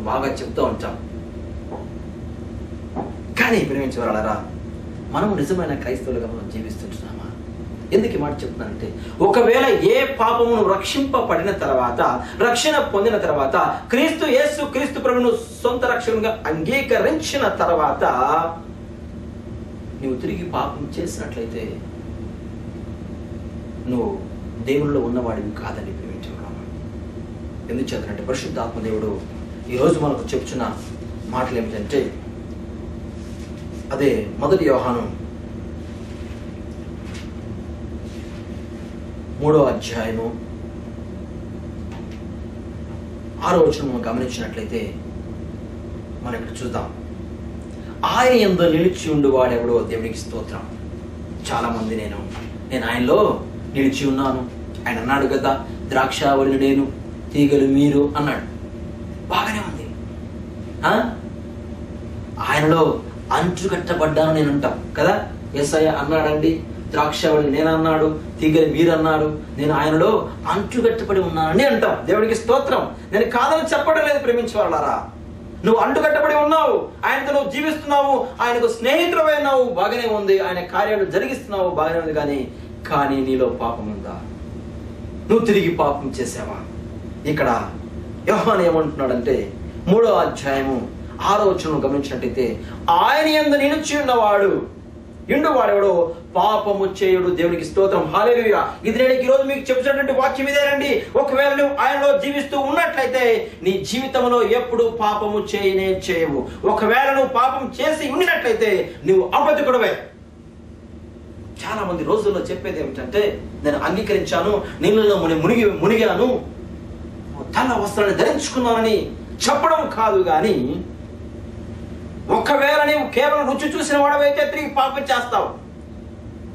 బాగా చెప్తూ ఉంటాం. కానీ ప్రేమించేవాళ్ళరా, మనము నిజమైన క్రైస్తవులుగా మనం జీవిస్తుంటున్నామా? ఎందుకు ఈ మాట చెప్తున్నానంటే, ఒకవేళ ఏ పాపమును రక్షింపబడిన తర్వాత, రక్షణ పొందిన తర్వాత, క్రీస్తు యేసు క్రీస్తు ప్రభువును సొంత రక్షణగా అంగీకరించిన తర్వాత నువ్వు తిరిగి పాపం చేసినట్లయితే నువ్వు దేవునిలో ఉన్నవాడివి కాదని ప్రేమించేవాడు. ఎందుకు చేతనంటే పరిశుద్ధాత్మ దేవుడు ఈరోజు మనకు చెప్తున్న మాటలు ఏమిటంటే, అదే 1 యోహాను 3వ అధ్యాయము 6వ వచనం గమనించినట్లయితే మనం ఇక్కడ చూద్దాం. ఆయన యందు నిలిచి ఉండు వాడెవడో దేవునికి స్తోత్రం. చాలా మంది నేను ఆయనలో నిలిచి ఉన్నాను, ఆయన అన్నాడు కదా, ద్రాక్షావళిని నేను, తీగలు మీరు అన్నాడు. బాగానే ఉంది. ఆయనలో అంచుకట్టబడ్డాను నేను అంటాం కదా. యేసయ్య అన్నాడండి, ద్రాక్షావళి నేను అన్నాడు, తీగలు మీరు అన్నారు, నేను ఆయనలో అంటుకట్టబడి ఉన్నానని అంటాం. దేవునికి స్తోత్రం. నేను కాదని చెప్పడం లేదు ప్రేమించే వాళ్ళారా. నువ్వు అంటుకట్టబడి ఉన్నావు, ఆయనతో నువ్వు జీవిస్తున్నావు, ఆయనకు స్నేహితుడమైనావు, బాగానే ఉంది, ఆయన కార్యాలు జరిగిస్తున్నావు, బాగానే ఉంది. కానీ నీలో పాపం ఉందా? నువ్వు తిరిగి పాపం చేసావా? ఇక్కడ యోహాను ఏమంటున్నాడంటే 3వ అధ్యాయము 6వ వచనం గమనించినట్టయితే, ఆయన యందు నిలిచి ఉన్నవాడు వాడెవడో పాపము చేయుడు. దేవునికి స్తోత్రం. హల్లెలూయా. ఇది నేను ఈ రోజు మీకు చెప్తున్నటువంటి వాక్యం ఇదేనండి. ఒకవేళ నువ్వు ఆయనలో జీవిస్తూ ఉన్నట్లయితే నీ జీవితంలో ఎప్పుడు పాపము చేయవు. ఒకవేళ నువ్వు పాపం చేసి ఉన్నట్లయితే నువ్వు అబద్ధికుడవే. చాలా మంది రోజుల్లో చెప్పేది ఏమిటంటే, నేను అంగీకరించాను, నీళ్ళలో మునిగాను, తెల్ల వస్త్రాన్ని ధరించుకున్నానని చెప్పడం కాదు. కానీ ఒకవేళ నీవు కేవలం రుచి చూసిన వాడవైతే తిరిగి పాపం చేస్తావు.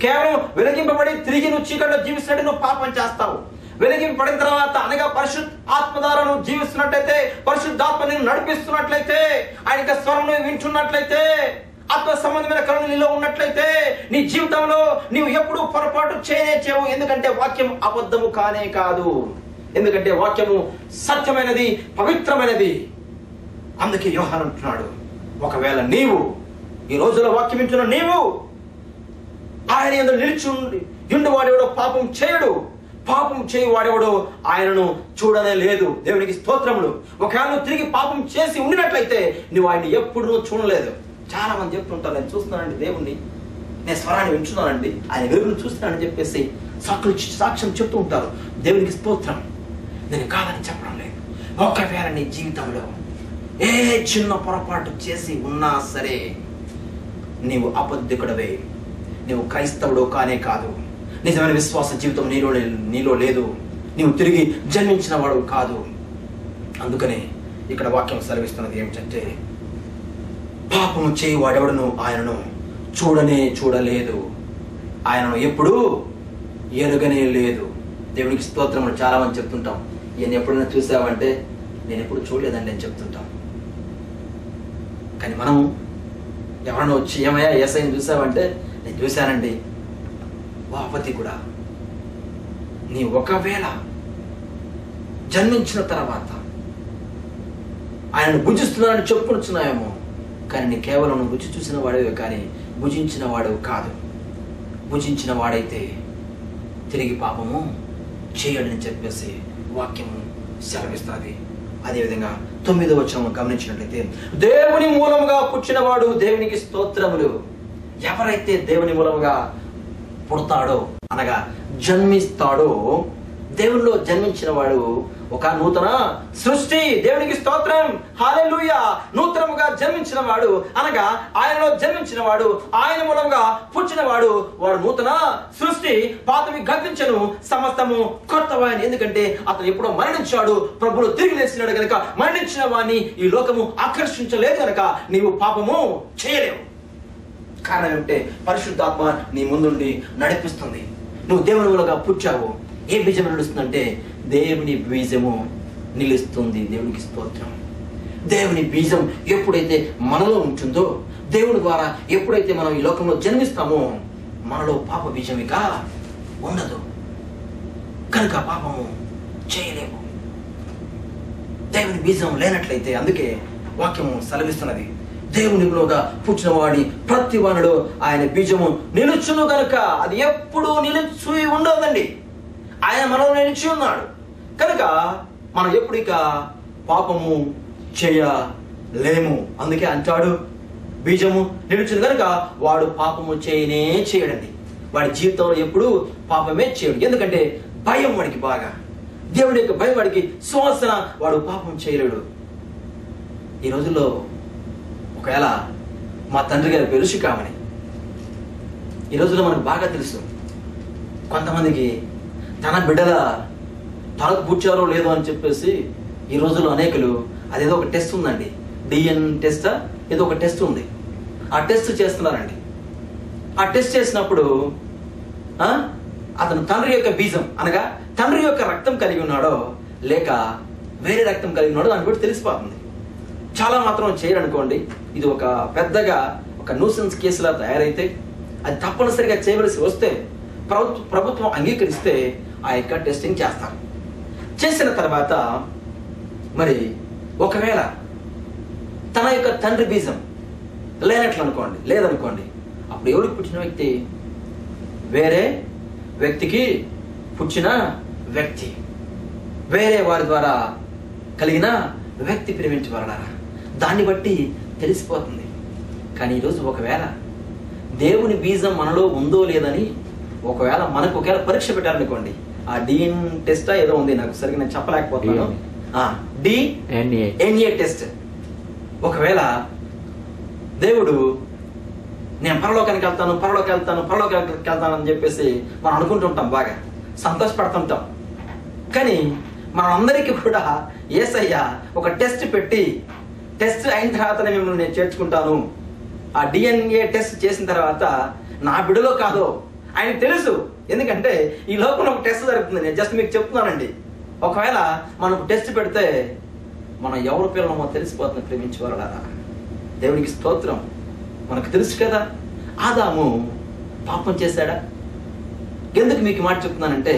కేవలం వెలిగింపబడి తిరిగి నువ్వు చీకట్లో జీవిస్తున్నట్టు నువ్వు పాపం చేస్తావు. వెలిగింపబడిన తర్వాత అనగా పరిశుద్ధాత్మ ద్వారా నువ్వు జీవిస్తున్నట్లయితే, పరిశుద్ధాత్మ నిన్ను నడిపిస్తున్నట్లయితే, ఆయన స్వరం నువ్వు వింటున్నట్లయితే, ఆత్మ సంబంధమైన కరుణ నీలో ఉన్నట్లయితే నీ జీవితంలో నీవు ఎప్పుడు పొరపాటు చేయవు. ఎందుకంటే వాక్యం అబద్ధము కానే కాదు. ఎందుకంటే వాక్యము సత్యమైనది, పవిత్రమైనది. అందుకే యోహాను అంటున్నాడు, ఒకవేళ నీవు ఈ రోజులో వాక్యం వింటున్న నీవు ఆయన యందు నిలిచి ఉండి వాడెవడో పాపం చేయడు, పాపం చేయి వాడెవడో ఆయనను చూడనే లేదు. దేవునికి స్తోత్రములు. ఒకవేళ నువ్వు తిరిగి పాపం చేసి ఉండినట్లయితే నువ్వు ఆయన ఎప్పుడు నువ్వు చూడలేదు. చాలా మంది చెప్తుంటారు, నేను చూస్తున్నానండి దేవుణ్ణి, నేను స్వరాన్ని వింటున్నానండి, ఆయన వెలుగును చూస్తున్నానని చెప్పేసి సాక్ష్యం చెప్తూ ఉంటారు. దేవునికి స్తోత్రం. నేను కాదని చెప్పడం లేదు. ఒకవేళ నీ జీవితంలో ఏ చిన్న పొరపాటు చేసి ఉన్నా సరే నీవు అబద్ధికుడవే, నీవు క్రైస్తవుడు కానే కాదు, నిజమైన విశ్వాస జీవితం నీలో లేదు, నీవు తిరిగి జన్మించిన వాడు కాదు. అందుకనే ఇక్కడ వాక్యం సెలవిస్తున్నది ఏమిటంటే, పాపము చేయి వాడెవడను ఆయనను చూడలేదు, ఆయనను ఎప్పుడు ఎరుగనే లేదు. దేవునికి స్తోత్రములు. చాలా మంది చెప్తుంటాం, ఈయన ఎప్పుడైనా చూసావంటే నేను ఎప్పుడు చూడలేదండి అని చెప్తుంటాం. కానీ మనం ఎవరైనా వచ్చి ఏమయ్యా యేసయ్యను చూసావంటే నేను చూశానండి, వాపతి కూడా. నీ ఒకవేళ జన్మించిన తర్వాత ఆయనను భుజిస్తున్నానని చెప్పుకొచ్చున్నాయేమో, కానీ నీ కేవలం నువ్వు రుచి చూసిన వాడేవే కానీ భుజించిన వాడు కాదు. భుజించిన వాడైతే తిరిగి పాపము చేయడని చెప్పేసి వాక్యము సెలవిస్తుంది. అదేవిధంగా 9వ వచనం గమనించినట్లయితే, దేవుని మూలముగా పుట్టినవాడు దేవునికి స్తోత్రములు. ఎవరైతే దేవుని మూలముగా పుడతాడో అనగా జన్మిస్తాడో, దేవునిలో జన్మించిన వాడు ఒక నూతన సృష్టి. దేవునికి స్తోత్రం. హల్లెలూయా. నూతనముగా జన్మించిన వాడు అనగా ఆయనలో జన్మించిన వాడు, ఆయన మూలంగా పుట్టిన వాడు, వాడు నూతన సృష్టి. పాతవి గతించను, సమస్తము కొత్తవాయని. ఎందుకంటే అతను ఎప్పుడో మరణించాడు, ప్రభువులో తిరిగి లేచినాడు గనక మరణించిన వాడిని ఈ లోకము ఆకర్షించలేదు గనక నీవు పాపము చేయలేవు. కారణం ఏమిటంటే పరిశుద్ధాత్మ నీ ముందుండి నడిపిస్తుంది. నువ్వు దేవుని మూలంగా పుట్టావు. ఏ బీజం నడుస్తుందంటే దేవుని బీజము నిలుస్తుంది. దేవునికి స్తోత్రం. దేవుని బీజం ఎప్పుడైతే మనలో ఉంటుందో, దేవుని ద్వారా ఎప్పుడైతే మనం ఈ లోకంలో జన్మిస్తామో మనలో పాప బీజం ఇక ఉండదు, కనుక పాపము చేయలేము. దేవుని బీజం లేనట్లయితే, అందుకే వాక్యము సెలవిస్తున్నది, దేవునిలోగా పుట్టిన వాడి ప్రతి వానిలో ఆయన బీజము నిలుచును కనుక. అది ఎప్పుడూ నిలిచి ఉండదండి. ఆయన మనలో నిలిచి ఉన్నాడు కనుక మనం ఎప్పుడు ఇక పాపము చేయలేము. అందుకే అంటాడు, బీజము నిలుచును కనుక వాడు పాపము చేయడండి. వాడి జీవితంలో ఎప్పుడు పాపమే చేయడు. ఎందుకంటే భయం వాడికి బాగా, దేవుడి యొక్క భయం వాడికి సువాసన, వాడు పాపం చేయలేడు. ఈ రోజుల్లో ఒకవేళ మా తండ్రి గారి పేరు శిఖామణి. ఈ రోజుల్లో మనకు బాగా తెలుసు, కొంతమందికి తన బిడ్డల తలకు పుచ్చారో లేదో అని చెప్పేసి ఈ రోజుల్లో అనేకులు, అదేదో ఒక టెస్ట్ ఉందండి, డిఎన్ టెస్టా ఏదో ఒక టెస్ట్ ఉంది, ఆ టెస్ట్ చేస్తున్నారండి. ఆ టెస్ట్ చేసినప్పుడు అతను తండ్రి యొక్క బీజం అనగా తండ్రి యొక్క రక్తం కలిగి ఉన్నాడో లేక వేరే రక్తం కలిగి ఉన్నాడో దాన్ని బట్టి తెలిసిపోతుంది. చాలా మాత్రం చేయరనుకోండి, ఇది ఒక పెద్దగా ఒక న్యూసెన్స్ కేసులా తయారైతే అది తప్పనిసరిగా చేయవలసి వస్తే ప్రభుత్వం అంగీకరిస్తే ఆ యొక్క టెస్టింగ్ చేస్తారు. చేసిన తర్వాత మరి ఒకవేళ తన యొక్క తండ్రి బీజం లేదనుకోండి, అప్పుడు ఎవరికి పుట్టిన వ్యక్తి? వేరే వ్యక్తికి పుట్టిన వ్యక్తి, వేరే వారి ద్వారా కలిగిన వ్యక్తి ప్రేమించబడారా, దాన్ని బట్టి తెలిసిపోతుంది. కానీ ఈరోజు ఒకవేళ దేవుని బీజం మనలో ఉందో లేదని ఒకవేళ పరీక్ష పెట్టారనుకోండి, ఆ డిఎన్ టెస్ట్ ఏదో ఉంది, నాకు సరిగ్గా నేను చెప్పలేకపోతున్నాను, డిఎన్ఏ టెస్ట్. ఒకవేళ దేవుడు నేను పరలోకానికి వెళ్తాను అని చెప్పేసి మనం అనుకుంటుంటాం, బాగా సంతోషపడుతుంటాం. కానీ మనందరికీ కూడా యేసయ్య ఒక టెస్ట్ పెట్టి, టెస్ట్ అయిన తర్వాతనే మిమ్మల్ని నేను చేర్చుకుంటాను, ఆ డిఎన్ఏ టెస్ట్ చేసిన తర్వాత నా బిడ్డలో కాదో ఆయన తెలుసు. ఎందుకంటే ఈ లోకంలో ఒక టెస్ట్ జరుగుతుంది, నేను జస్ట్ మీకు చెప్తున్నానండి. ఒకవేళ మనకు టెస్ట్ పెడితే మనం ఎవరి పిల్లలమో తెలిసిపోతుంది. ప్రేమించేవాళ్ళారా, దేవునికి స్తోత్రం. మనకు తెలుసు కదా, ఆదాము పాపం చేశాడా? ఎందుకు మీకు మాట చెప్తున్నానంటే,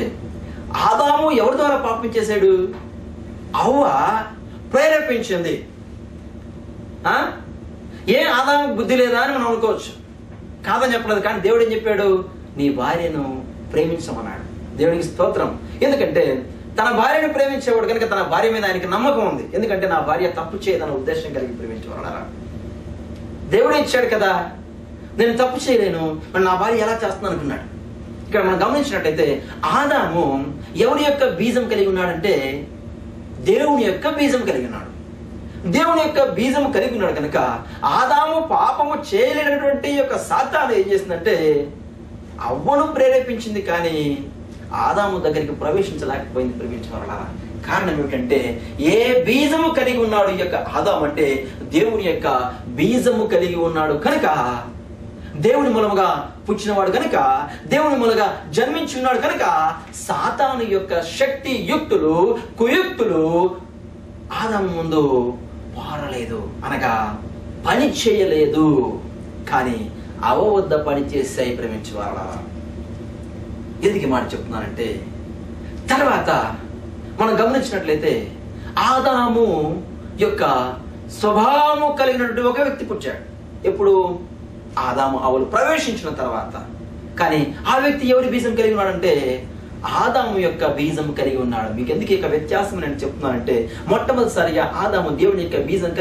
ఆదాము ఎవరి ద్వారా పాపం చేశాడు? అవ్వ ప్రేరేపించింది. ఆదాము బుద్ధి లేదా అని మనం అనుకోవచ్చు, కాదని చెప్పలేదు. కానీ దేవుడు ఏం చెప్పాడు? నీ భార్యను ప్రేమించమన్నాడు. దేవునికి స్తోత్రం. ఎందుకంటే తన భార్యను ప్రేమించేవాడు కనుక తన భార్య మీద ఆయనకి నమ్మకం ఉంది. ఎందుకంటే నా భార్య తప్పు చేయదన్న ఉద్దేశం కలిగి ప్రేమించేవాళ్ళారా, దేవుడే ఇచ్చాడు కదా, నేను తప్పు చేయలేను, మరి నా భార్య ఎలా చేస్తున్నాను అనుకున్నాడు. ఇక్కడ మనం గమనించినట్టయితే ఆదాము ఎవరి యొక్క బీజం కలిగి ఉన్నాడంటే దేవుని యొక్క బీజం కలిగి ఉన్నాడు. దేవుని యొక్క బీజం కలిగి ఉన్నాడు కనుక ఆదాము పాపము చేయలేనటువంటి యొక్క సాతాను ఏం చేసిందంటే అవ్వను ప్రేరేపించింది, కానీ ఆదాము దగ్గరికి ప్రవేశించలేకపోయింది. ప్రేమించేవాళ్ళారా, కారణం ఏమిటంటే ఏ బీజము కలిగి ఉన్నాడు ఈ యొక్క ఆదాము అంటే దేవుని యొక్క బీజము కలిగి ఉన్నాడు కనుక, దేవుని మూలముగా పుట్టినవాడు కనుక, దేవుని మూలంగా జన్మించి ఉన్నాడు కనుక సాతాను యొక్క శక్తి యుక్తులు కుయుక్తులు ఆదాము ముందు పారలేదు, అనగా పని చేయలేదు. కానీ అవ్వ వద్ద పని చేసాయి. ప్రేమించేవాళ్ళ, ఎందుకు మాట చెప్తున్నానంటే తర్వాత మనం గమనించినట్లయితే ఆదాము యొక్క స్వభావము కలిగినటువంటి ఒక వ్యక్తి పుట్టాడు. ఎప్పుడు? ఆదాము అవ్వలు ప్రవేశించిన తర్వాత. కానీ ఆ వ్యక్తి ఎవరి బీజం కలిగి ఉన్నాడంటే ఆదాము యొక్క బీజం కలిగి ఉన్నాడు. మీకు ఎందుకు ఇక వ్యత్యాసం నేను చెప్తున్నానంటే మొట్టమొదటిసారిగా ఆదాము దేవుని యొక్క బీజం కలిగి